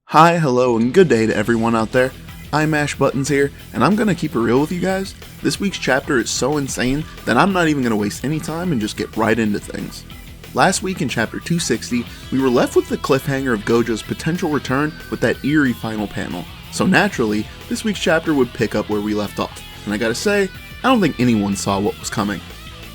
Hi, hello, and good day to everyone out there. imashbuttons here, and I'm gonna keep it real with you guys. This week's chapter is so insane that I'm not even gonna waste any time and just get right into things. Last week in chapter 260, we were left with the cliffhanger of Gojo's potential return with that eerie final panel. So naturally, this week's chapter would pick up where we left off, and I gotta say, I don't think anyone saw what was coming.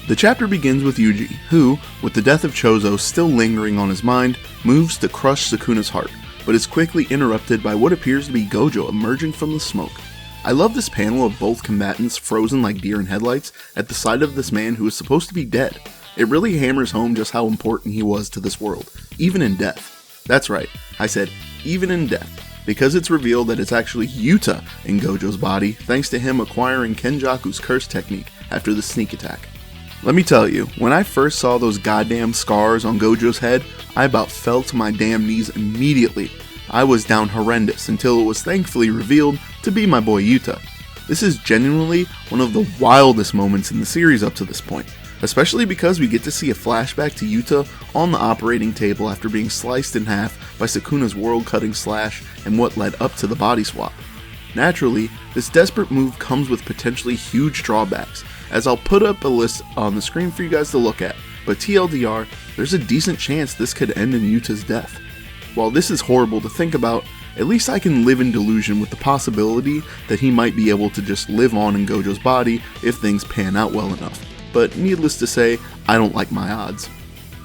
The chapter begins with Yuji, who, with the death of Chozo still lingering on his mind, moves to crush Sukuna's heart, but is quickly interrupted by what appears to be Gojo emerging from the smoke. I love this panel of both combatants frozen like deer in headlights at the sight of this man who is supposed to be dead. It really hammers home just how important he was to this world, even in death. That's right, I said even in death, because it's revealed that it's actually Yuta in Gojo's body thanks to him acquiring Kenjaku's curse technique after the sneak attack. Let me tell you, when I first saw those goddamn scars on Gojo's head, I about fell to my damn knees immediately. I was down horrendous until it was thankfully revealed to be my boy Yuta. This is genuinely one of the wildest moments in the series up to this point, especially because we get to see a flashback to Yuta on the operating table after being sliced in half by Sukuna's world-cutting slash and what led up to the body swap. Naturally, this desperate move comes with potentially huge drawbacks, as I'll put up a list on the screen for you guys to look at, but TLDR, there's a decent chance this could end in Yuta's death. While this is horrible to think about, at least I can live in delusion with the possibility that he might be able to just live on in Gojo's body if things pan out well enough, but needless to say, I don't like my odds.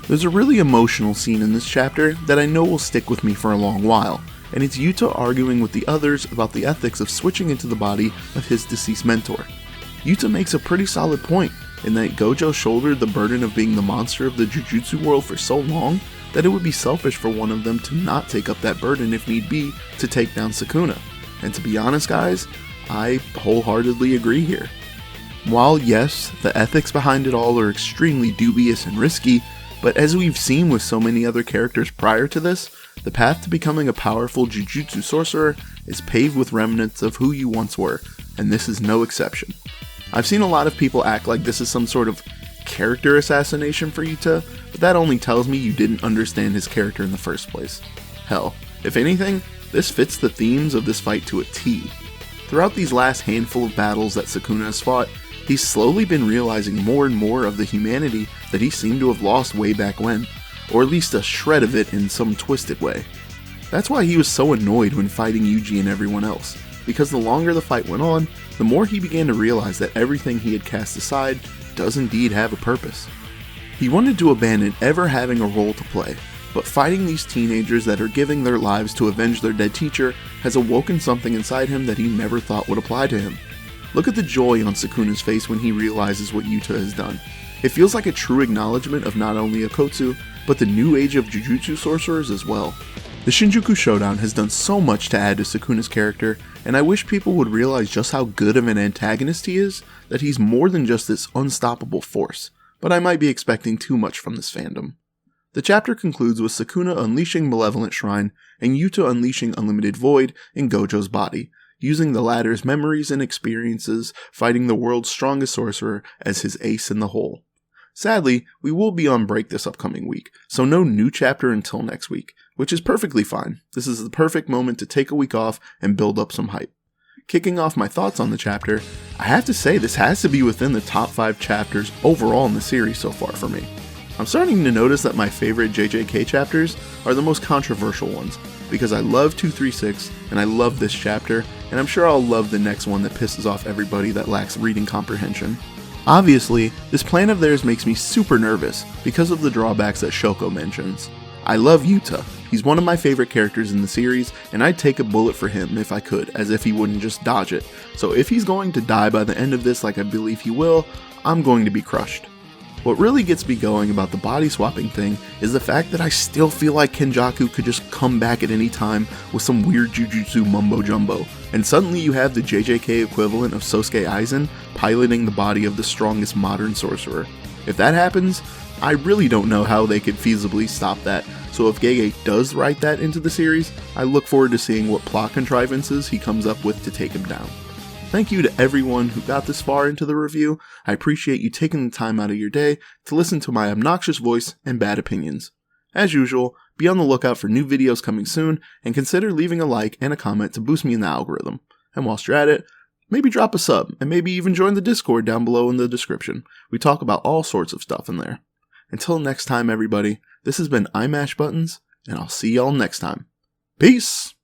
There's a really emotional scene in this chapter that I know will stick with me for a long while, and it's Yuta arguing with the others about the ethics of switching into the body of his deceased mentor. Yuta makes a pretty solid point in that Gojo shouldered the burden of being the monster of the Jujutsu world for so long that it would be selfish for one of them to not take up that burden if need be to take down Sukuna. And to be honest guys, I wholeheartedly agree here. While yes, the ethics behind it all are extremely dubious and risky, but as we've seen with so many other characters prior to this, the path to becoming a powerful Jujutsu sorcerer is paved with remnants of who you once were, and this is no exception. I've seen a lot of people act like this is some sort of character assassination for Yuta, but that only tells me you didn't understand his character in the first place. Hell, if anything, this fits the themes of this fight to a T. Throughout these last handful of battles that Sukuna has fought, he's slowly been realizing more and more of the humanity that he seemed to have lost way back when, or at least a shred of it in some twisted way. That's why he was so annoyed when fighting Yuji and everyone else, because the longer the fight went on, the more he began to realize that everything he had cast aside does indeed have a purpose. He wanted to abandon ever having a role to play, but fighting these teenagers that are giving their lives to avenge their dead teacher has awoken something inside him that he never thought would apply to him. Look at the joy on Sukuna's face when he realizes what Yuta has done. It feels like a true acknowledgement of not only Akotsu, but the new age of Jujutsu sorcerers as well. The Shinjuku Showdown has done so much to add to Sukuna's character, and I wish people would realize just how good of an antagonist he is, that he's more than just this unstoppable force, but I might be expecting too much from this fandom. The chapter concludes with Sukuna unleashing Malevolent Shrine, and Yuta unleashing Unlimited Void in Gojo's body, using the latter's memories and experiences fighting the world's strongest sorcerer as his ace in the hole. Sadly, we will be on break this upcoming week, so no new chapter until next week, which is perfectly fine. This is the perfect moment to take a week off and build up some hype. Kicking off my thoughts on the chapter, I have to say this has to be within the top 5 chapters overall in the series so far for me. I'm starting to notice that my favorite JJK chapters are the most controversial ones, because I love 236 and I love this chapter, and I'm sure I'll love the next one that pisses off everybody that lacks reading comprehension. Obviously, this plan of theirs makes me super nervous because of the drawbacks that Shoko mentions. I love Yuta, he's one of my favorite characters in the series, and I'd take a bullet for him if I could, as if he wouldn't just dodge it. So if he's going to die by the end of this like I believe he will, I'm going to be crushed. What really gets me going about the body swapping thing is the fact that I still feel like Kenjaku could just come back at any time with some weird Jujutsu mumbo jumbo, and suddenly you have the JJK equivalent of Sosuke Aizen piloting the body of the strongest modern sorcerer. If that happens, I really don't know how they could feasibly stop that, so if GEGE does write that into the series, I look forward to seeing what plot contrivances he comes up with to take him down. Thank you to everyone who got this far into the review. I appreciate you taking the time out of your day to listen to my obnoxious voice and bad opinions. As usual, Be on the lookout for new videos coming soon, and consider leaving a like and a comment to boost me in the algorithm. And whilst you're at it, maybe drop a sub, and maybe even join the Discord down below in the description. We talk about all sorts of stuff in there. Until next time, everybody, this has been imashbuttons, and I'll see y'all next time. Peace!